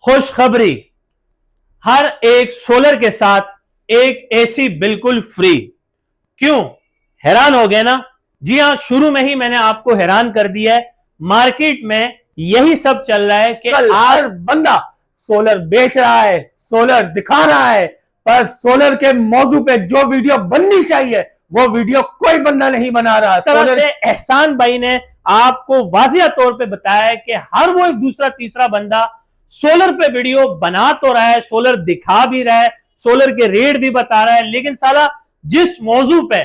खुशखबरी, हर एक सोलर के साथ एक एसी बिल्कुल फ्री। क्यों हैरान हो गए ना? जी हां, शुरू में ही मैंने आपको हैरान कर दिया है। मार्केट में यही सब चल रहा है कि हर बंदा सोलर बेच रहा है, सोलर दिखा रहा है, पर सोलर के मौजू पे जो वीडियो बननी चाहिए वो वीडियो कोई बंदा नहीं बना रहा। सोलर से एहसान भाई ने आपको वाजिया तौर पे बताया है कि हर वो एक दूसरा तीसरा बंदा सोलर पे वीडियो बना तो रहा है, सोलर दिखा भी रहा है, सोलर के रेट भी बता रहा है, लेकिन साला जिस मौजू पे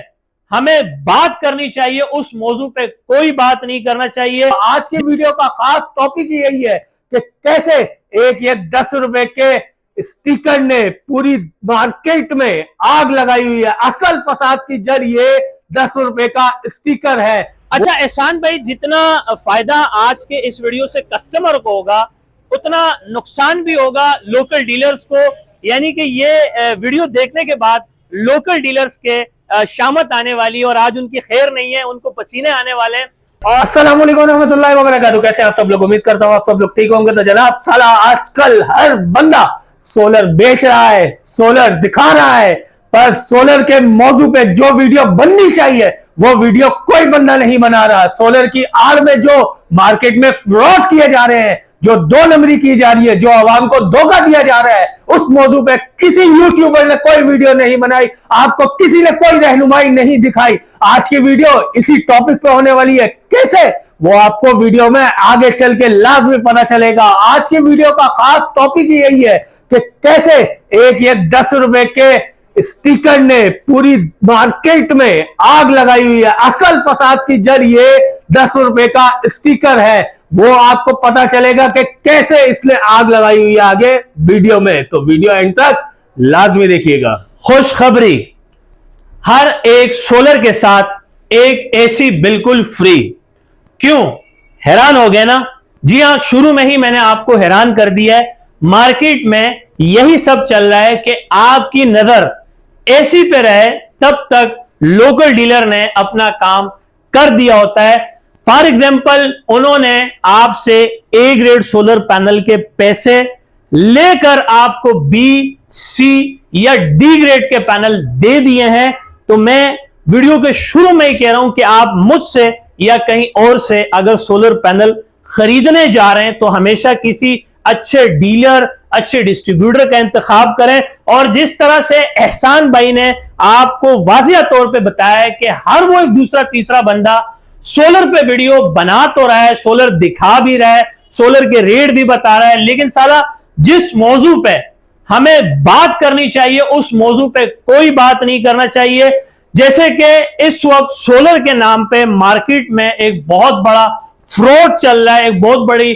हमें बात करनी चाहिए उस मौजू पे कोई बात नहीं करना चाहिए। आज के वीडियो का खास टॉपिक ही यही है कि कैसे एक ये 10 रुपए के स्टिकर ने पूरी मार्केट में आग लगाई हुई है। असल फसाद की जड़ ये 10 रुपए का स्टिकर है। अच्छा एहसान भाई, जितना फायदा आज के इस वीडियो से कस्टमर को होगा उतना नुकसान भी होगा लोकल डीलर्स को, यानी कि ये वीडियो देखने के बाद लोकल डीलर्स के शामत आने वाली और आज उनकी खैर नहीं है, उनको पसीने आने वाले हैं। और अस्सलाम वालेकुम रहमतुल्लाहि व बरकातहू। कैसे आप सब लोग? उम्मीद करता हूँ आप सब लोग ठीक होंगे। तो जनाब, साला आजकल हर बंदा सोलर बेच रहा है, सोलर दिखा रहा है, पर सोलर के मौजू पे जो वीडियो बननी चाहिए वो वीडियो कोई बंदा नहीं बना रहा। सोलर की आड़ में जो मार्केट में फ्रॉड किए जा रहे हैं, जो 2 नंबरी की जा रही है, जो आवाम को धोखा दिया जा रहा है, उस मौजू पे किसी यूट्यूबर ने कोई वीडियो नहीं बनाई, आपको किसी ने कोई रहनुमाई नहीं दिखाई। आज की वीडियो इसी टॉपिक पे होने वाली है। कैसे, वो आपको वीडियो में आगे चल के लाजमी पता चलेगा। आज की वीडियो का खास टॉपिक ही यही है कि कैसे एक ये 10 रुपए के स्टिकर ने पूरी मार्केट में आग लगाई हुई है। असल फसाद की जड़ ये 10 रुपए का स्टिकर है। वो आपको पता चलेगा कि कैसे इसने आग लगाई हुई है आगे वीडियो में। तो वीडियो एंड तक लाजमी देखिएगा। खुशखबरी, हर एक सोलर के साथ एक एसी बिल्कुल फ्री। क्यों हैरान हो गए ना? जी हां, शुरू में ही मैंने आपको हैरान कर दिया है। मार्केट में यही सब चल रहा है कि आपकी नजर एसी पे रहे तब तक लोकल डीलर ने अपना काम कर दिया होता है। फॉर एग्जाम्पल, उन्होंने आपसे ए ग्रेड सोलर पैनल के पैसे लेकर आपको बी, सी या डी ग्रेड के पैनल दे दिए हैं। तो मैं वीडियो के शुरू में ही कह रहा हूं कि आप मुझसे या कहीं और से अगर सोलर पैनल खरीदने जा रहे हैं तो हमेशा किसी अच्छे डीलर, अच्छे डिस्ट्रीब्यूटर का इंतखाब करें। और जिस तरह से एहसान भाई ने आपको वाजिया तौर पे बताया है कि हर वो एक दूसरा तीसरा बंदा सोलर पे वीडियो बना तो रहा है, सोलर दिखा भी रहा है, सोलर के रेट भी बता रहा है, लेकिन साला जिस मौजू पे हमें बात करनी चाहिए उस मौजू पे कोई बात नहीं करना चाहिए। जैसे कि इस वक्त सोलर के नाम पे मार्केट में एक बहुत बड़ा फ्रॉड चल रहा है, एक बहुत बड़ी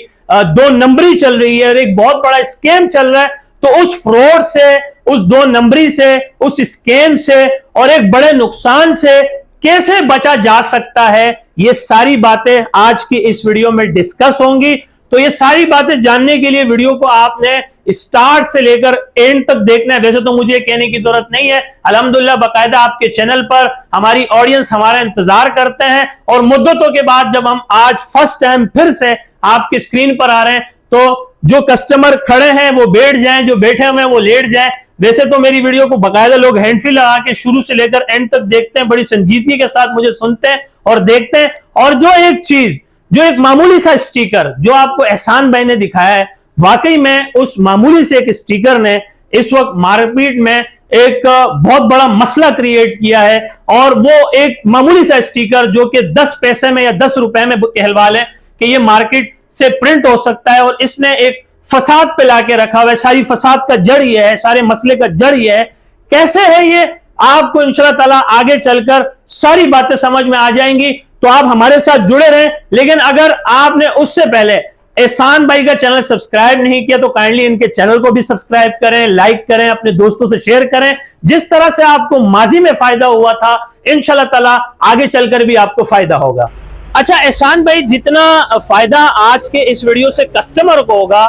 2 नंबरी चल रही है और एक बहुत बड़ा स्कैम चल रहा है। तो उस फ्रॉड से, उस 2 नंबरी से, उस स्कैम से और एक बड़े नुकसान से कैसे बचा जा सकता है, ये सारी बातें आज की इस वीडियो में डिस्कस होंगी। तो ये सारी बातें जानने के लिए वीडियो को आपने स्टार्ट से लेकर एंड तक देखना है। वैसे तो मुझे कहने की जरूरत नहीं है, अल्हम्दुलिल्लाह बाकायदा आपके चैनल पर हमारी ऑडियंस हमारा इंतजार करते हैं और मुद्दतों के बाद जब हम आज फर्स्ट टाइम फिर से आपकी स्क्रीन पर आ रहे हैं तो जो कस्टमर खड़े हैं वो बैठ जाएं, जो बैठे हुए हैं वो लेट जाएं। वैसे तो मेरी वीडियो को बाकायदा लोग हैंडफ्री लगा के शुरू से लेकर एंड तक देखते हैं, बड़ी संजीदगी के साथ मुझे सुनते हैं और देखते हैं। और जो एक चीज, जो एक मामूली सा स्टिकर जो आपको एहसान भाई ने दिखाया है, वाकई में उस मामूली से एक स्टिकर ने इस वक्त मार्केट में एक बहुत बड़ा मसला क्रिएट किया है। और वो एक मामूली सा स्टिकर जो कि 10 पैसे में या 10 रुपए में कहलवा लें कि ये मार्केट से प्रिंट हो सकता है, और इसने एक फसाद पे लाके रखा हुआ है। सारी फसाद का जड़ ये है, सारे मसले का जड़ ये है। कैसे है ये, आपको इंशाल्लाह ताला आगे चलकर सारी बातें समझ में आ जाएंगी। तो आप हमारे साथ जुड़े रहें। लेकिन अगर आपने उससे पहले एहसान भाई का चैनल सब्सक्राइब नहीं किया तो काइंडली इनके चैनल को भी सब्सक्राइब करें, लाइक करें, अपने दोस्तों से शेयर करें। जिस तरह से आपको माजी में फायदा हुआ था, इंशाल्लाह ताला आगे चलकर भी आपको फायदा होगा। अच्छा एहसान भाई, जितना फायदा आज के इस वीडियो से कस्टमर को होगा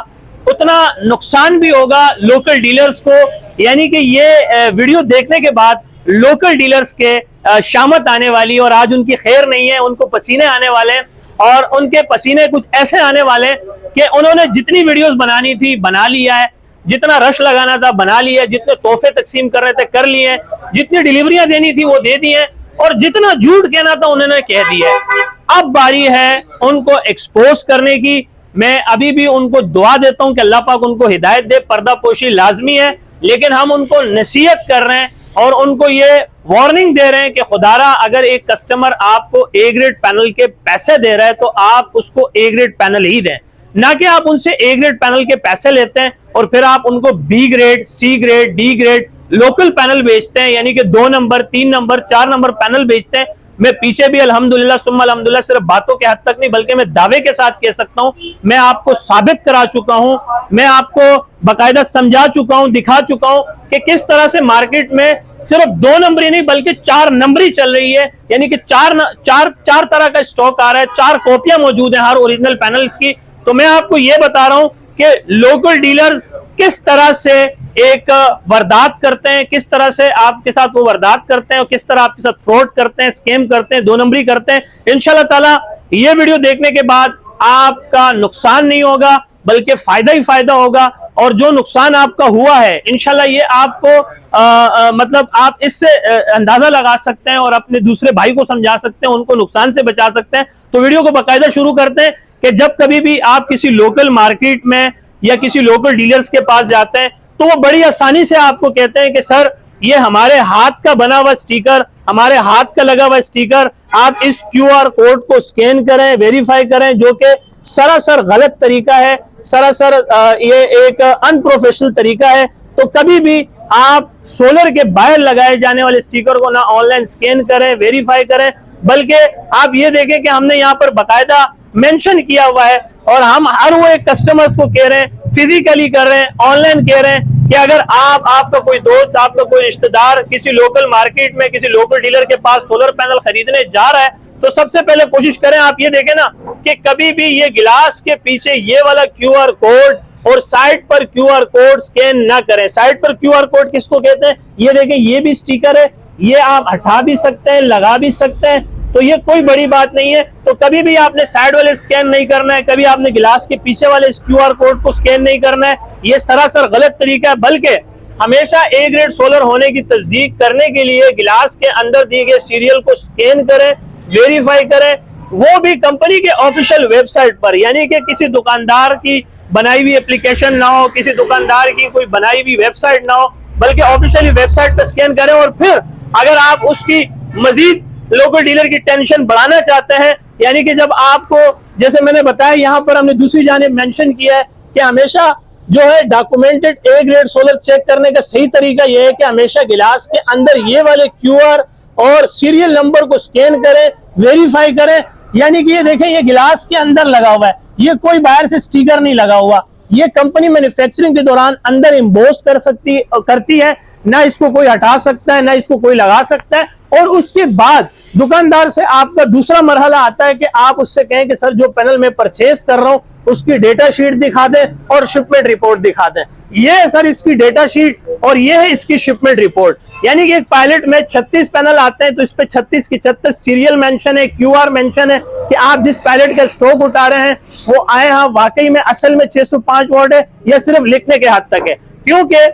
उतना नुकसान भी होगा लोकल डीलर्स को, यानी कि ये वीडियो देखने के बाद लोकल डीलर्स के शामत आने वाली और आज उनकी खैर नहीं है, उनको पसीने आने वाले हैं। और उनके पसीने कुछ ऐसे आने वाले कि उन्होंने जितनी वीडियोस बनानी थी बना लिया है, जितना रश लगाना था बना लिया है, जितने तोहफे तकसीम कर रहे थे कर लिए हैं, जितनी डिलीवरियां देनी थी वो दे दी हैं, और जितना झूठ कहना था उन्होंने कह दिया है। अब बारी है उनको एक्सपोज करने की। मैं अभी भी उनको दुआ देता हूं कि अल्लाह पाक उनको हिदायत दे। पर्दापोशी लाजमी है, लेकिन हम उनको नसीहत कर रहे हैं और उनको ये वार्निंग दे रहे हैं कि खुदारा अगर एक कस्टमर आपको ए ग्रेड पैनल के पैसे दे रहा है तो आप उसको ए ग्रेड पैनल ही दें, ना कि आप उनसे ए ग्रेड पैनल के पैसे लेते हैं और फिर आप उनको B grade, C grade, D grade local panel बेचते हैं, यानी कि 2 नंबर, 3 नंबर, 4 नंबर पैनल बेचते हैं। मैं पीछे भी अल्हम्दुलिल्लाह सुम्मा अल्हम्दुलिल्लाह सिर्फ बातों के हद तक नहीं बल्कि मैं दावे के साथ कह सकता हूं, मैं आपको साबित करा चुका हूं, मैं आपको बाकायदा समझा चुका हूं, दिखा चुका हूं कि किस तरह से मार्केट में सिर्फ 2 नंबरी नहीं बल्कि 4 नंबरी चल रही है, यानी कि चार तरह का स्टॉक आ रहा है, 4 कॉपियां मौजूद हैं हर ओरिजिनल पैनल्स की। तो मैं आपको यह बता रहा हूं कि लोकल डीलर किस तरह से एक वारदात करते हैं, किस तरह से आपके साथ वो वारदात करते हैं और किस तरह आपके साथ फ्रॉड करते हैं, स्कैम करते हैं, 2 नंबरी करते हैं। इंशाल्लाह ताला ये वीडियो देखने के बाद आपका नुकसान नहीं होगा बल्कि फायदा ही फायदा होगा, और जो नुकसान आपका हुआ है इंशाल्लाह ये आपको मतलब आप इससे अंदाजा लगा सकते हैं और अपने दूसरे भाई को समझा सकते हैं, उनको नुकसान से बचा सकते हैं। तो वीडियो को बाकायदा शुरू करते हैं कि जब कभी भी आप किसी लोकल मार्केट में या किसी लोकल डीलर्स के पास जाते हैं तो वो बड़ी आसानी से आपको कहते हैं कि सर ये हमारे हाथ का बना हुआ स्टिकर, हमारे हाथ का लगा हुआ स्टिकर, आप इस क्यूआर कोड को स्कैन करें, वेरीफाई करें, जो कि सरासर गलत तरीका है, सरासर ये एक अनप्रोफेशनल तरीका है। तो कभी भी आप सोलर के बाहर लगाए जाने वाले स्टिकर को ना ऑनलाइन स्कैन करें, वेरीफाई करें, बल्कि आप ये देखें कि हमने यहाँ पर बाकायदा मेंशन किया हुआ है और हम हर वो एक कस्टमर्स को कह रहे हैं, फिजिकली कर रहे हैं, ऑनलाइन कह रहे हैं कि अगर आपका कोई दोस्त, आपका कोई रिश्तेदार किसी लोकल मार्केट में किसी लोकल डीलर के पास सोलर पैनल खरीदने जा रहा है तो सबसे पहले कोशिश करें आप ये देखें ना कि कभी भी ये गिलास के पीछे ये वाला क्यूआर कोड और साइड पर क्यूआर कोड स्कैन ना करें। साइड पर क्यूआर कोड किसको कहते हैं? ये देखें, ये भी स्टिकर है, ये आप हटा भी सकते हैं, लगा भी सकते हैं, तो ये कोई बड़ी बात नहीं है। तो कभी भी आपने साइड वाले स्कैन नहीं करना है, कभी आपने गिलास के पीछे वाले इस क्यूआर कोड को स्कैन नहीं करना है, ये सरासर गलत तरीका है। बल्कि हमेशा ए ग्रेड सोलर होने की तस्दीक करने के लिए गिलास के अंदर दिए गए सीरियल को स्कैन करें, वेरीफाई करें, वो भी कंपनी के ऑफिशियल वेबसाइट पर, यानी कि किसी दुकानदार की बनाई हुई एप्लीकेशन ना हो, किसी दुकानदार की कोई बनाई हुई वेबसाइट ना हो, बल्कि ऑफिशियली वेबसाइट पर स्कैन करें। और फिर अगर आप उसकी मजीद लोकल डीलर की टेंशन बढ़ाना चाहते हैं, यानी कि जब आपको, जैसे मैंने बताया यहाँ पर हमने दूसरी जानिब मेंशन किया है कि हमेशा जो है documented A grade solar check करने का सही तरीका यह है कि हमेशा गिलास के अंदर ये वाले क्यूआर और सीरियल नंबर को स्कैन करें, वेरीफाई करें। यानी कि ये देखें, ये गिलास के अंदर लगा हुआ है, ये कोई बाहर से स्टिकर नहीं लगा हुआ, ये कंपनी मैन्युफैक्चरिंग के दौरान अंदर इम्बोस करती है, ना इसको कोई हटा सकता है, ना इसको कोई लगा सकता है। और उसके बाद दुकानदार से आपका दूसरा मरहला आता है कि आप उससे कहें कि सर जो पैनल मैं परचेस कर रहा हूं उसकी डेटा शीट दिखा दें और शिपमेंट रिपोर्ट दिखा दें। ये है सर इसकी डेटा शीट और ये है इसकी शिपमेंट रिपोर्ट। यानी कि एक पायलट में 36 पैनल आते हैं तो इस पे 36 की 36 सीरियल मेंशन है, क्यूआर मेंशन है कि आप जिस पायलट का स्टॉक उठा रहे हैं वो आए हाँ वाकई में असल में 605 वॉट है या सिर्फ लिखने के हद तक है। क्योंकि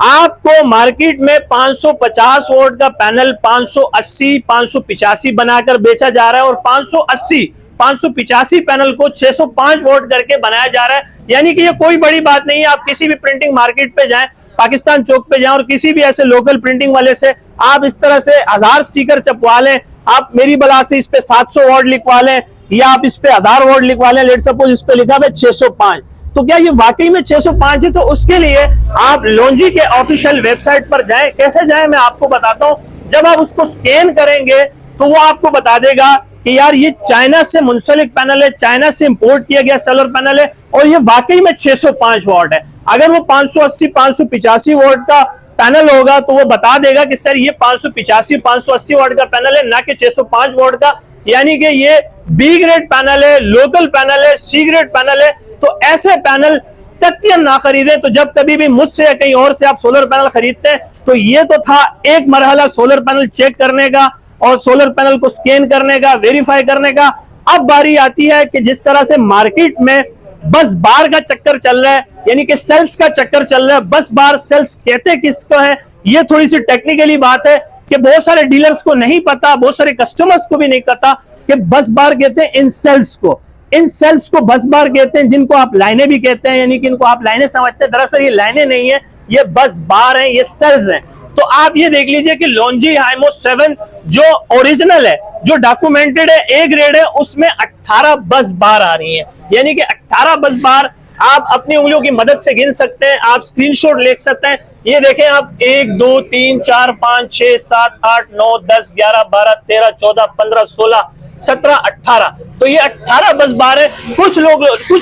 आपको मार्केट में 550 वोल्ट का पैनल 580, 585 बनाकर बेचा जा रहा है और 580, 585 पैनल को 605 वोल्ट करके बनाया जा रहा है। यानी कि ये कोई बड़ी बात नहीं है। आप किसी भी प्रिंटिंग मार्केट पे जाएं, पाकिस्तान चौक पे जाएं और किसी भी ऐसे लोकल प्रिंटिंग वाले से आप इस तरह से 1000 स्टिकर छपवा लें, आप मेरी बला से इस पे 700 वोल्ट लिखवा लें या आप इस पे 1000 वोल्ट लिखवा लें, लेट सपोज इस पे लिखा है 605, तो क्या ये वाकई में 605 है? तो उसके लिए आप लॉन्जी के ऑफिशियल वेबसाइट पर जाएं। कैसे जाएं मैं आपको बताता हूं। जब आप उसको स्कैन करेंगे तो वो आपको बता देगा कि यार ये चाइना से मुंसलिक पैनल है, चाइना से इंपोर्ट किया गया सोलर पैनल है और ये वाकई में 605 वॉट है। अगर वो 580, 585 वॉट का पैनल होगा तो वो बता देगा कि सर ये 585, 580 वॉट का पैनल है, ना कि 605 वॉट का। यानी कि ये बी ग्रेड पैनल है, लोकल पैनल है, सी ग्रेड पैनल है। तो ऐसे पैनल तकियन ना खरीदें। तो जब कभी भी मुझसे या कहीं और से आप सोलर पैनल खरीदते हैं तो ये तो था एक मरहला सोलर पैनल चेक करने का और सोलर पैनल को स्कैन करने का, वेरीफाई करने का। अब बारी आती है कि जिस तरह से मार्केट में बस बार का चक्कर चल रहा है, यानी कि सेल्स का चक्कर चल रहा है। बस बार सेल्स कहते किसको है, ये थोड़ी सी टेक्निकली बात है कि बहुत सारे डीलर्स को नहीं पता, बहुत सारे कस्टमर्स को भी नहीं पता कि बस बार कहते हैं इन सेल्स को। इन सेल्स को बस बार कहते हैं, जिनको आप लाइनें भी कहते हैं, यानी कि इनको आप लाइनें समझते हैं। दरअसल ये लाइनें नहीं है, ये बस बार है, ये सेल्स हैं। तो आप ये देख लीजिए कि लॉन्जी हाइमो 7 जो ओरिजिनल है, जो डॉक्यूमेंटेड है, ए ग्रेड है, उसमें 18 बस बार आ रही है। यानी कि 18 बस बार आप अपनी उंगलियों की मदद से गिन सकते हैं, आप स्क्रीनशॉट ले सकते हैं। ये देखें आप, 1 2 3 4 5 6 7 8 9 10 11 12 13 14 15 16 17 18, तो ये 18 बस बार है। कुछ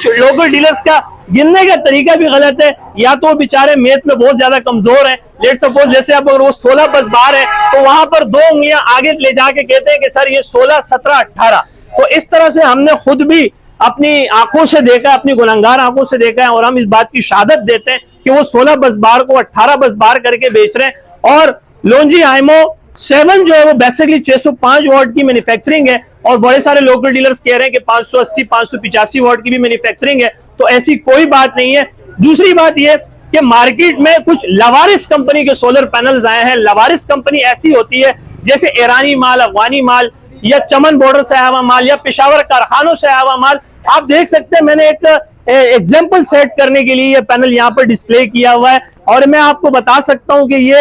लोकल डीलर्स का गिनने का तरीका भी गलत है, या तो बेचारे मैथ में बहुत ज्यादा कमजोर हैं। लेट सपोज जैसे अब अगर वो 16 बस बार है तो वहां पर 2 उंगलियां आगे ले जाके कहते हैं कि सर ये 16 17 18। तो इस तरह से हमने खुद भी अपनी आंखों से देखा, अपनी गुनहगार आंखों से देखा है, और हम इस बात की शहादत देते हैं कि वो 16 बस बार को 18 बस बार करके बेच रहे हैं। और लॉन्जी हाइमो 7 जो है वो बेसिकली 605 वॉट की मैन्युफैक्चरिंग है, और बड़े सारे लोकल डीलर्स कह रहे हैं कि 580 585 वॉट की भी मैन्युफैक्चरिंग है। तो ऐसी कोई बात नहीं है। दूसरी बात यह कि मार्केट में कुछ लवारिस कंपनी के सोलर पैनल्स आए हैं। लवारिस कंपनी ऐसी होती है जैसे ईरानी माल, अफगानी माल, या चमन बॉर्डर से आया हुआ माल, या पेशावर कारखानों से आया हुआ माल। आप देख सकते हैं, मैंने एक एग्जाम्पल सेट करने के लिए ये पैनल यहाँ पर डिस्प्ले किया हुआ है, और मैं आपको बता सकता हूं कि ये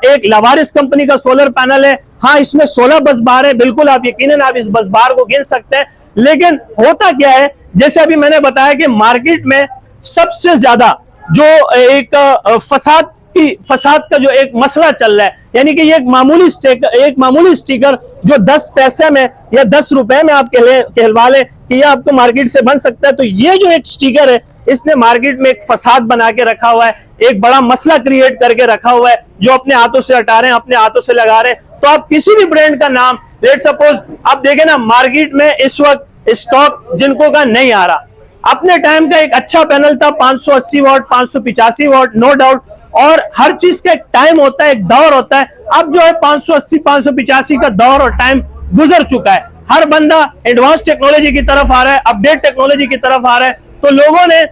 एक लवारिस कंपनी का सोलर पैनल है। हाँ, इसमें 16 बस बार है, बिल्कुल आप यकीनन आप इस बस बार को गिन सकते हैं। लेकिन होता क्या है, जैसे अभी मैंने बताया कि मार्केट में सबसे ज्यादा जो एक फसाद का जो एक मसला चल रहा है, यानी कि ये एक मामूली स्टिकर जो 10 पैसे में या 10 रुपए में आप कहलवा लें कि ये आपको मार्केट से बन सकता है। तो ये जो एक स्टिकर है, इसने मार्केट में एक फसाद बना के रखा हुआ है, एक बड़ा मसला क्रिएट करके रखा हुआ है, जो अपने हाथों से हटा रहे हैं, अपने हाथों से लगा रहे हैं। तो आप किसी भी ब्रांड का नाम, लेट सपोज आप देखें ना, मार्केट में इस वक्त स्टॉक जिनको का नहीं आ रहा। अपने टाइम का एक अच्छा पैनल था 580 वॉट, 585 वॉट, नो डाउट, और हर चीज का एक टाइम होता है, एक दौर होता है। अब जो है 580 585 का दौर और टाइम गुजर चुका है। हर बंदा एडवांस टेक्नोलॉजी की तरफ आ रहा है, अपडेट टेक्नोलॉजी की तरफ आ रहा है। तो लोगों ने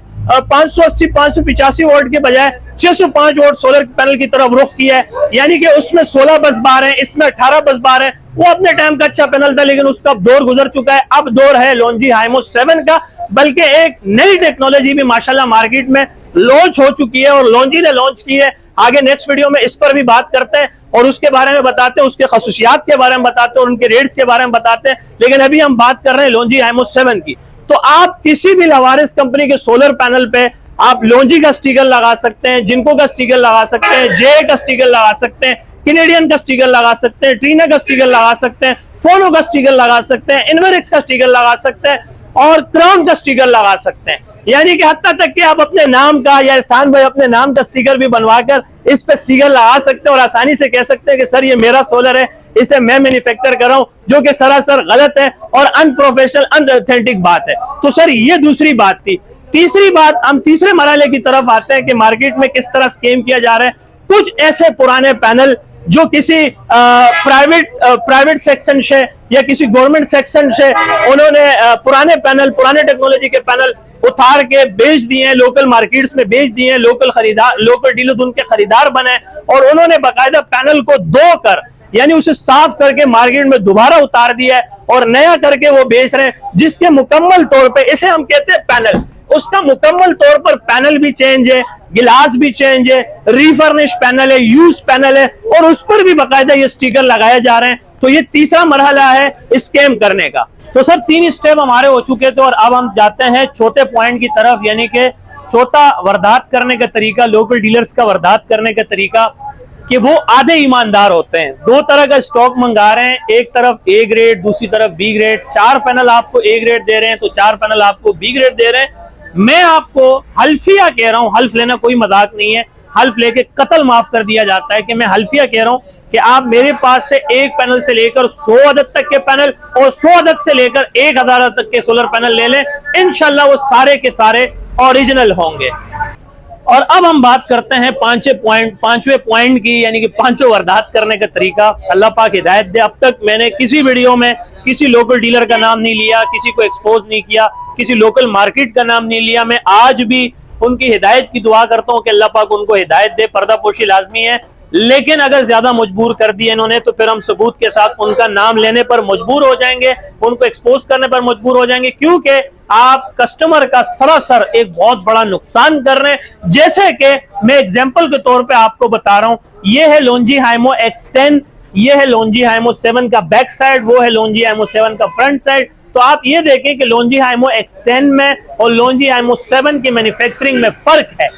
580 585 वोल्ट के बजाय 605 वोल्ट सोलर पैनल की तरफ रुख किया है, यानी कि उसमें 16 बस बार है, इसमें 18 बस बार है। वो अपने टाइम का अच्छा पैनल था, लेकिन उसका दौर गुजर चुका है। अब दौर है लॉन्जी हाइमो 7 का, बल्कि एक नई टेक्नोलॉजी भी माशाल्लाह मार्केट में लॉन्च हो चुकी है, और लॉन्जी ने लॉन्च की है। आगे नेक्स्ट वीडियो में इस पर भी बात करते हैं, और उसके बारे में बताते हैं, उसके खसूसियात के बारे में बताते हैं, और उनके रेट्स के बारे में बताते हैं। लेकिन अभी हम बात कर रहे हैं लॉन्जी हाइमो 7 की। तो आप किसी भी लवारिस कंपनी के सोलर पैनल पे आप लॉन्जी का स्टिकर लगा सकते हैं, जिनको का स्टिकर लगा सकते हैं, जे का स्टिकर लगा सकते हैं, कैनेडियन का स्टिकर लगा सकते हैं, ट्रीना का स्टिकर लगा सकते हैं, फोनो का स्टिकर लगा सकते हैं, इनवेरिक्स का स्टिकर लगा सकते हैं, और क्राउन का स्टिकर लगा सकते हैं। यानी कि हत्ता तक कि आप अपने नाम का, या एहसान भाई अपने नाम का स्टिकर भी बनवाकर इस पे स्टिकर लगा सकते हैं, और आसानी से कह सकते हैं कि सर ये मेरा सोलर है, इसे मैं मैन्युफैक्चर कर रहा हूं, जो कि सरासर गलत है और अनप्रोफेशनल, अनऑथेंटिक बात है। तो सर ये दूसरी बात थी। तीसरी बात, हम तीसरे मरहले की तरफ आते हैं कि मार्केट में किस तरह स्कीम किया जा रहा है। कुछ ऐसे पुराने पैनल जो किसी प्राइवेट सेक्शन से या किसी गवर्नमेंट सेक्शन से उन्होंने पुराने टेक्नोलॉजी के पैनल उतार के बेच दिए हैं, लोकल मार्केट्स में बेच दिए हैं, लोकल डीलर्स उनके खरीदार बने, और उन्होंने बाकायदा पैनल को धोकर, यानी उसे साफ करके मार्केट में दोबारा उतार दिया है और नया करके वो बेच रहे हैं, जिसके मुकम्मल तौर पे, इसे हम कहते हैं पैनल, उसका मुकम्मल तौर पर पैनल भी चेंज है, गिलास भी चेंज है, रिफर्निश पैनल है, यूज पैनल है, और उस पर भी बाकायदा ये स्टिकर लगाए जा रहे हैं। तो ये तीसरा मरहला है स्कैम करने का। तो सर 3 स्टेप हमारे हो चुके थे, और अब हम जाते हैं चौथे पॉइंट की तरफ, यानी कि चौथा वारदात करने का तरीका, लोकल डीलर्स का वारदात करने का तरीका, कि वो आधे ईमानदार होते हैं। 2 तरह का स्टॉक मंगा रहे हैं, एक तरफ ए ग्रेड, दूसरी तरफ बी ग्रेड। 4 पैनल आपको ए ग्रेड दे रहे हैं तो 4 पैनल आपको बी ग्रेड दे रहे हैं। मैं आपको हल्फिया कह रहा हूं, हल्फ लेना कोई मजाक नहीं है, हल्फ लेके कत्ल माफ कर दिया जाता है, कि मैं हल्फिया कह रहा हूं कि आप मेरे पास से एक पैनल से लेकर 100 अदद तक के पैनल, और 100 अदद से लेकर 1000 तक के सोलर पैनल ले लें, इंशाल्लाह वो सारे के सारे ओरिजिनल होंगे। और अब हम बात करते हैं पांचवें पॉइंट की, यानी कि 5 वारदात करने का तरीका। अल्लाह पाक हिदायत दे। अब तक मैंने किसी वीडियो में किसी लोकल डीलर का नाम नहीं लिया, किसी को एक्सपोज नहीं किया, किसी लोकल मार्केट का नाम नहीं लिया। मैं आज भी उनकी हिदायत की दुआ करता हूं कि अल्लाह पाक उनको हिदायत दे, पर्दापोशी लाजमी है, लेकिन अगर ज्यादा मजबूर कर दिया इन्होंने तो फिर हम सबूत के साथ उनका नाम लेने पर मजबूर हो जाएंगे, उनको एक्सपोज करने पर मजबूर हो जाएंगे, क्योंकि आप कस्टमर का सरासर एक बहुत बड़ा नुकसान कर रहे हैं। जैसे कि मैं एग्जांपल के तौर पे आपको बता रहा हूं, ये है लोंजी हाइमो X10, ये है लोंजी हाइमो 7 का बैक साइड, वो है लोंजी हाइमो 7 का फ्रंट साइड। तो आप ये देखें कि लोंजी हाइमो X10 में और लोंजी हाइमो 7 की मैन्युफैक्चरिंग में फर्क है।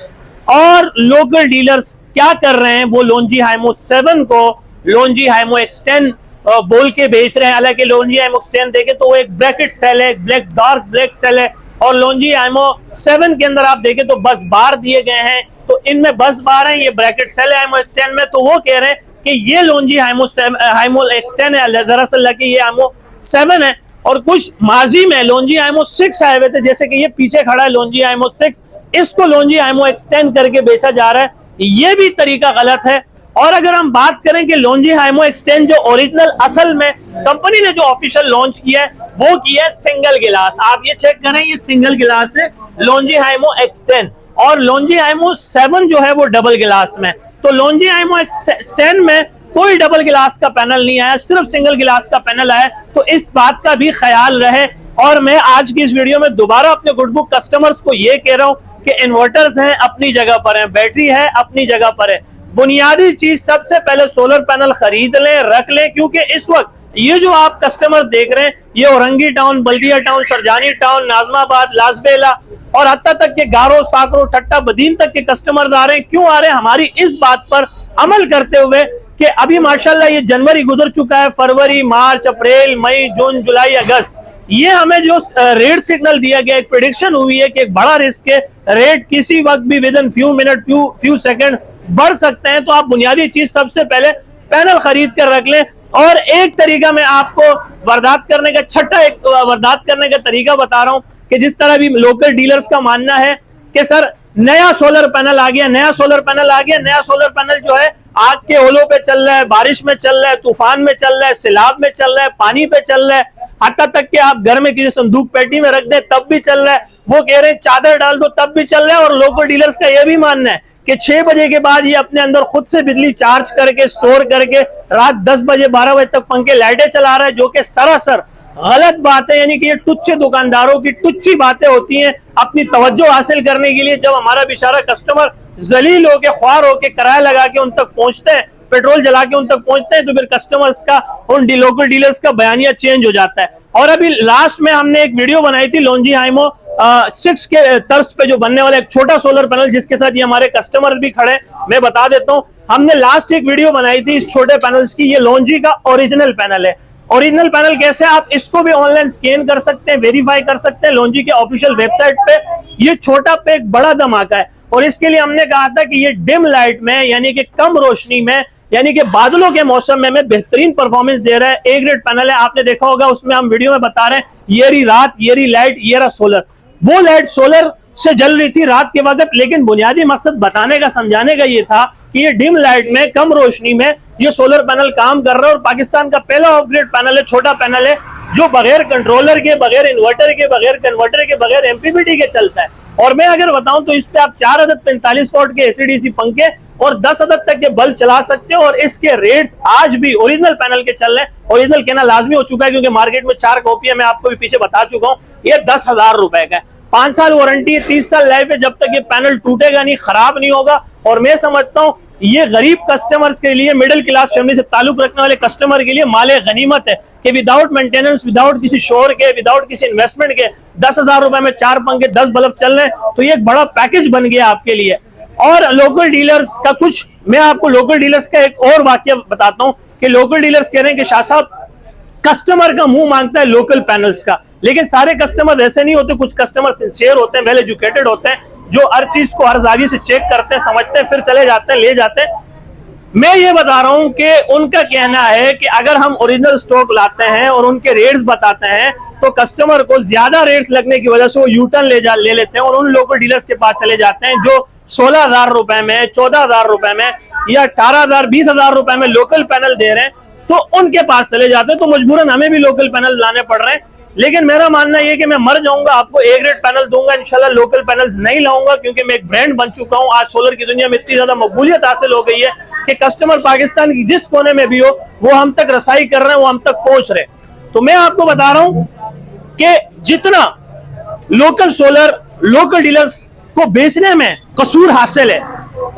और लोकल डीलर्स क्या कर रहे हैं, वो लोंजी हाइमो 7 को लोंजी हाइमो X10 बोल के बेच रहे हैं। हालांकि लोंजी हाइमो X10 देखें तो वो एक ब्रैकेट सेल है, ब्लैक डार्क ब्लैक सेल है, और लोंजी हाइमो 7 के अंदर आप देखें तो बस बार दिए गए हैं, तो इनमें बस बार है, ये ब्रैकेट सेल है हाइमो X10 में। तो वो कह रहे हैं कि ये लोंजी हाइमो X10 है, दरअसल कि ये हाइमो 7 है। और कुछ माजी में लोंजी हाइमो 6 आए हुए थे, जैसे कि ये पीछे खड़ा है लोंजी हाइमो 6, इसको लोंजी हाइमो X10 करके बेचा जा रहा है, ये भी तरीका गलत है। और अगर हम बात करें कि लोंजी हाइमो X10 जो ओरिजिनल असल में कंपनी ने जो ऑफिशियल लॉन्च किया है वो किया है सिंगल गिलास। आप ये चेक करें, ये सिंगल गिलास है लोंजी हाइमो X10, और लोंजी हाइमो 7 जो है वो डबल गिलास में। तो लोंजी हाइमो X10 में कोई डबल गिलास का पैनल नहीं आया, सिर्फ सिंगल गिलास का पैनल आया। तो इस बात का भी ख्याल रहे। और मैं आज की इस वीडियो में दोबारा अपने गुडबुक कस्टमर्स को ये कह रहा हूं कि इन्वर्टर्स हैं अपनी जगह पर हैं, बैटरी है अपनी जगह पर है, बुनियादी चीज सबसे पहले सोलर पैनल खरीद लें, रख लें, क्योंकि इस वक्त ये जो आप कस्टमर देख रहे हैं ये औरंगी टाउन, बल्दिया टाउन, सरजानी टाउन, नाजमाबाद, लासबेला और हत्ता तक के गारो, साकरो, ठट्टा बदीन तक के कस्टमर आ रहे हैं। क्यों आ रहे हैं? हमारी इस बात पर अमल करते हुए कि अभी माशाल्लाह ये जनवरी गुजर चुका है, फरवरी, मार्च, अप्रैल, मई, जून, जुलाई, अगस्त, ये हमें जो रेट सिग्नल दिया गया, एक प्रेडिक्शन हुई है कि एक बड़ा रिस्क है, रेट किसी वक्त भी with in few minute few second बढ़ सकते हैं। तो आप बुनियादी चीज सबसे पहले पैनल खरीद कर रख लें। और एक तरीका मैं आपको वारदात करने का, छठा एक वारदात करने का तरीका बता रहा हूं कि जिस तरह भी लोकल डीलर्स का मानना है कि सर नया सोलर पैनल आ गया, नया सोलर पैनल आ गया, नया सोलर पैनल जो है आग के ओलों पे चल रहा है, बारिश में चल रहा है, तूफान में चल रहा है, सैलाब में चल रहा है, पानी पे चल रहा है, हत्ता तक कि आप घर में किसी संदूक पेटी में रख दें तब भी चल रहा है। वो कह रहे हैं चादर डाल दो तब भी चल रहा है। और लोकल डीलर्स का यह भी मानना है कि 6 बजे के बाद ये अपने अंदर खुद से बिजली चार्ज करके स्टोर करके रात 10 बजे 12 बजे तक पंखे लाइटें चला रहा है, जो कि सरासर गलत बात है। यानी कि ये टुच्चे दुकानदारों की टुच्ची बातें होती हैं अपनी तवज्जो हासिल करने के लिए। जब हमारा बेचारा कस्टमर जलील होके, ख्वार होके, किराया लगा के उन तक पहुंचते हैं, पेट्रोल जला के उन तक पहुंचते हैं, तो फिर कस्टमर्स का, उन लोकल डीलर्स का बयानिया चेंज हो जाता है। और अभी लास्ट में हमने एक वीडियो बनाई थी लोंजी हाइमो 6 के तर्ज पे जो बनने वाला एक छोटा सोलर पैनल, जिसके साथ ये हमारे कस्टमर्स भी खड़े, मैं बता देता हूं। हमने लास्ट एक वीडियो बनाई थी इस छोटे पैनल्स की। ये लोंजी का ओरिजिनल पैनल है। ओरिजिनल पैनल कैसे? आप इसको भी ऑनलाइन स्कैन कर सकते हैं, वेरीफाई कर सकते हैं लोंजी के ऑफिशियल वेबसाइट पे। ये छोटा पे एक बड़ा धमाका है, और इसके लिए हमने कहा था कि ये डिम लाइट में, यानी कि कम रोशनी में, यानी कि बादलों के मौसम में बेहतरीन परफॉर्मेंस दे रहा है। ए ग्रेड पैनल है, आपने देखा होगा, उसमें हम वीडियो में बता रहे हैं ये रही रात, ये रही लाइट, ये रहा सोलर। वो लाइट सोलर से जल रही थी रात के वक्त, लेकिन बुनियादी मकसद बताने का, समझाने का ये था कि ये डिम लाइट में, कम रोशनी में ये सोलर पैनल काम कर रहा है। और पाकिस्तान का पहला ऑफ ग्रिड पैनल है, छोटा पैनल है, जो बगैर कंट्रोलर के, बगैर इन्वर्टर के, बगैर कन्वर्टर के, बगैर एमपीपीटी के चलता है। और मैं अगर बताऊं तो इस पे आप 4 अदद 45 वॉट के एसीडीसी पंखे और 10 अदद तक के बल्ब चला सकते हो। और इसके रेट्स आज भी ओरिजिनल पैनल के चल रहे हैं। ओरिजिनल कहना लाजमी हो चुका है, क्योंकि मार्केट में 4 कॉपियां मैं आपको भी पीछे बता चुका हूं। ये 10,000 रुपए का है, 5 साल वारंटी है, 30 साल लाइफ है, जब तक ये पैनल टूटेगा नहीं, खराब नहीं होगा। और मैं समझता हूं ये गरीब कस्टमर्स के लिए, मिडिल क्लास फैमिली से ताल्लुक रखने वाले कस्टमर के लिए माले गनीमत है कि विदाउट मेंटेनेंस, विदाउट किसी शोर के, विदाउट किसी इन्वेस्टमेंट के 10,000 रुपए में 4 पंखे, 10 बल्ब चल रहे हैं। तो ये एक बड़ा पैकेज बन गया आपके लिए। और लोकल डीलर्स का कुछ, मैं आपको लोकल डीलर्स का एक और वाकया बताता हूं कि लोकल डीलर्स कह रहे हैं कि शाह साहब कस्टमर का मुंह मांगता है लोकल पैनल्स का, लेकिन सारे कस्टमर ऐसे नहीं होते। कुछ कस्टमर सिंसियर होते हैं, वेल एजुकेटेड होते हैं, जो हर चीज को हर जाविये से चेक करते हैं, समझते हैं, फिर चले जाते हैं, ले जाते हैं। मैं ये बता रहा हूं कि उनका कहना है कि अगर हम ओरिजिनल स्टॉक लाते हैं और उनके रेट्स बताते हैं तो कस्टमर को ज्यादा रेट्स लगने की वजह से वो यूटर्न ले लेते हैं और उन लोकल डीलर्स के पास चले जाते हैं जो 16,000 रुपए में, 14,000 रुपए में या 18,000, 20,000 रुपए में लोकल पैनल दे रहे हैं। तो उनके पास चले जाते हैं, तो मजबूरन हमें भी लोकल पैनल लाने पड़ रहे हैं। लेकिन मेरा मानना यह कि मैं मर जाऊंगा आपको ए ग्रेड पैनल दूंगा, इंशाल्लाह लोकल पैनल्स नहीं लाऊंगा, क्योंकि मैं एक ब्रांड बन चुका हूं। आज सोलर की दुनिया में इतनी ज्यादा मकबूलियत हासिल हो गई है कि कस्टमर पाकिस्तान की जिस कोने में भी हो वो हम तक रसाई कर रहे हैं, वो हम तक पहुंच रहे हैं। तो मैं आपको बता रहा हूं कि जितना लोकल सोलर लोकल डीलर्स को बेचने में कसूर हासिल है,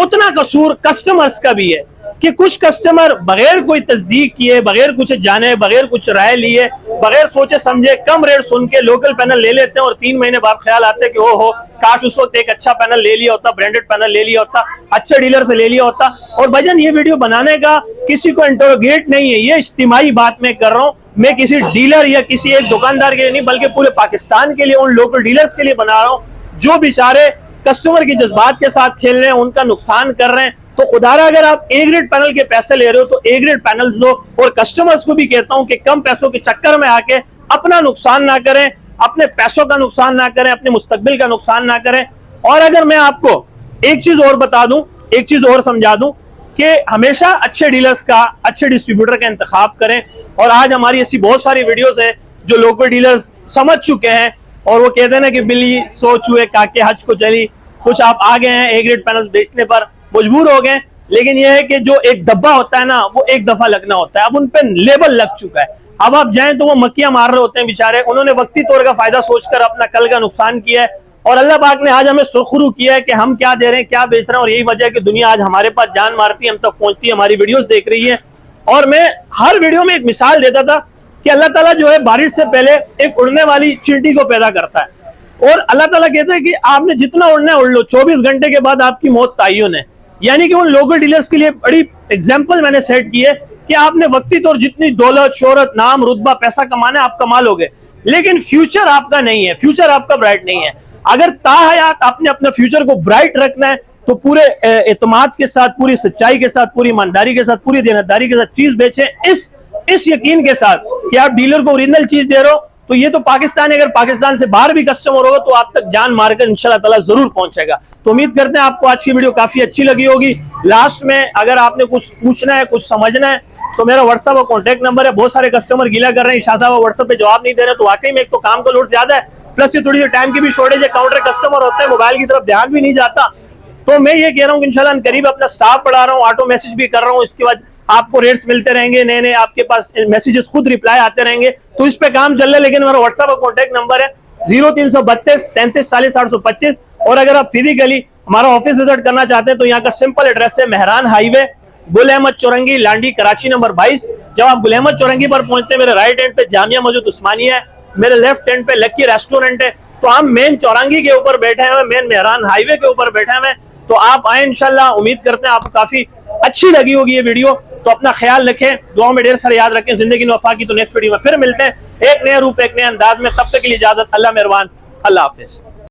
उतना कसूर कस्टमर्स का भी है कि कुछ कस्टमर बगैर कोई तस्दीक किए, बगैर कुछ जाने, बगैर कुछ राय लिए, बगैर सोचे समझे कम रेट सुन के लोकल पैनल ले लेते हैं और 3 महीने बाद ख्याल आता है कि ओहो काश उस वक्त एक अच्छा पैनल ले लिया होता, ब्रांडेड पैनल ले लिया होता, अच्छे डीलर से ले लिया होता। और भजन ये वीडियो बनाने का किसी को इंटरोगेट नहीं है, ये इज्तिमाई बात मैं कर रहा हूं। मैं किसी डीलर या किसी एक दुकानदार के लिए नहीं, बल्कि पूरे पाकिस्तान के लिए, उन लोकल डीलर्स के लिए बना रहा हूं जो बेचारे कस्टमर के जज्बात के साथ खेल रहे हैं, उनका नुकसान कर रहे हैं। तो खुदारा अगर आप ए ग्रेड पैनल के पैसे ले रहे हो तो ए ग्रेड पैनल्स दो। और कस्टमर्स को भी कहता हूं कि कम पैसों के चक्कर में आके अपना नुकसान ना करें, अपने पैसों का नुकसान ना करें, अपने मुस्तकबिल का नुकसान ना करें। और अगर मैं आपको एक चीज और बता दूं, एक चीज और समझा दूं कि हमेशा अच्छे डीलर्स का, अच्छे डिस्ट्रीब्यूटर का इंतखाब करें। और आज हमारी ऐसी बहुत सारी वीडियोस हैं जो लोकल डीलर्स समझ चुके हैं और वो कहते हैं ना कि बिल्ली सो चूहे काके हज को चली। कुछ आप आ गए हैं ए ग्रेड पैनल्स बेचने पर, मजबूर हो गए, लेकिन यह है कि जो एक डब्बा होता है ना वो एक दफा लगना होता है। अब उन पे लेबल लग चुका है, अब आप जाएं तो वो मक्खियां मार रहे होते हैं बेचारे। उन्होंने वक्ती तौर का फायदा सोचकर अपना कल का नुकसान किया है। और अल्लाह पाक ने आज हमें सुरखरू किया है कि हम क्या दे रहे हैं, क्या बेच रहे हैं। और यही वजह है कि दुनिया आज हमारे पास जान मारती है, हम तक पहुंचती है, हमारी वीडियोस देख रही है। और मैं हर वीडियो में एक मिसाल देता था कि अल्लाह ताला जो है बारिश से पहले एक उड़ने वाली चींटी को पैदा करता है और अल्लाह ताला कहता है कि आपने जितना उड़ना है उड़ लो, 24 घंटे के बाद आपकी मौत तय्युन है। यानी कि उन लोकल डीलर्स के लिए बड़ी एग्जांपल मैंने सेट की है कि आपने वक्ती तौर जितनी दौलत, शोहरत, नाम, रुतबा, पैसा कमाना है आप कमा लोगे, लेकिन फ्यूचर आपका नहीं है, फ्यूचर आपका ब्राइट नहीं है। अगर ताहयात आपने अपने फ्यूचर को ब्राइट रखना है तो पूरे एतमाद के साथ, पूरी सच्चाई के साथ, पूरी ईमानदारी के साथ, पूरी देनदारी के साथ चीज बेचें, इस यकीन के साथ कि आप डीलर को ओरिजिनल चीज दे रहे हो। तो ये तो पाकिस्तान है, अगर पाकिस्तान से बाहर भी कस्टमर होगा तो आप तक जान मारकर इंशाल्लाह ताला जरूर पहुंचेगा। तो उम्मीद करते हैं आपको आज की वीडियो काफी अच्छी लगी होगी। लास्ट में अगर आपने कुछ पूछना है, कुछ समझना है तो मेरा व्हाट्सएप और कॉन्टैक्ट नंबर है। बहुत सारे कस्टमर गिला कर रहे हैं शाह साहब व्हाट्सएप पे जवाब नहीं दे रहे, तो वाकई में एक तो काम का लोड ज्यादा है, प्लस ये थोड़ी सी टाइम की भी शॉर्टेज है। काउंटर कस्टमर होते हैं, मोबाइल की तरफ ध्यान भी नहीं जाता। तो मैं ये कह रहा हूँ कि इंशाल्लाह करीब अपना स्टाफ बढ़ा रहा हूँ, ऑटो मैसेज भी कर रहा हूँ, इसके बाद आपको रेट्स मिलते रहेंगे, नए नए आपके पास मैसेजेस खुद रिप्लाई आते रहेंगे। तो इस पे काम चल रहा है। लेकिन मेरा व्हाट्सएप और कॉन्टैक्ट नंबर है 0332 33 40 825। और अगर आप फिजिकली हमारा ऑफिस विजिट करना चाहते हैं तो यहाँ का सिंपल एड्रेस है मेहरान हाईवे, गुल अहमद चौरंगी, लांडी, कराची नंबर 22। जब आप गुल अहमद चौरंगी पर पहुंचते हैं, मेरे राइट हैंड पे जामिया मस्जिद उस्मानिया है, मेरे लेफ्ट हैंड पे लक्की रेस्टोरेंट है। तो हम मेन चौरंगी के ऊपर बैठे हैं, मेन मेहरान हाईवे के ऊपर बैठे हैं। तो आप आए इंशाल्लाह, उम्मीद करते हैं आपको काफी अच्छी लगी होगी ये वीडियो। तो अपना ख्याल रखें, दुआ में ढेर सारे याद रखें। जिंदगी में वफा की। तो नेक्स्ट वीडियो में फिर मिलते हैं एक नए रूप, एक नए अंदाज में। तब तक के लिए इजाजत, अल्लाह मेहरबान, अल्लाह हाफिज।